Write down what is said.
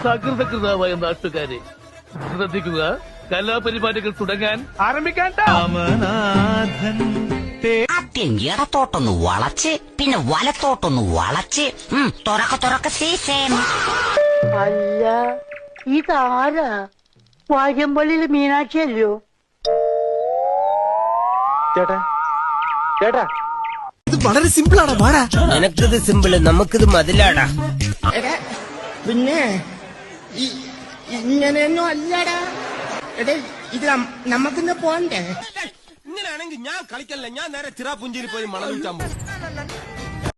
സകൃതകൃതാവായ നാട്ടുകാരെ ശ്രദ്ധിക്കുക, കലാപരിപാടികൾ തുടങ്ങാൻ ആരംഭിക്കാൻ. ആദ്യം ഇടത്തോട്ടൊന്ന് വളച്ച്, പിന്നെ വലത്തോട്ടൊന്ന് വളച്ച്, തുറക്ക സീസേം. അല്ല, ഇതാരാ? വാര്യമ്പള്ളിയിൽ മീനാക്ഷി അല്ലയോ? ചേട്ടാ ചേട്ടാ, ഇത് വളരെ സിമ്പിൾ ആണ്. വാടാ, നിനക്കിത് സിമ്പിള്, നമുക്കിത് മതിലാടാ. പിന്നെ ഇങ്ങനെയൊന്നും അല്ലടാ. എടേ, ഇത് നമുക്കിന്ന് പോണ്ടേ? ഇങ്ങനെയാണെങ്കിൽ ഞാൻ കളിക്കല്ല, ഞാൻ നേരെ ചിറാപുഞ്ചിയിൽ പോയി മണം ചമ്പു.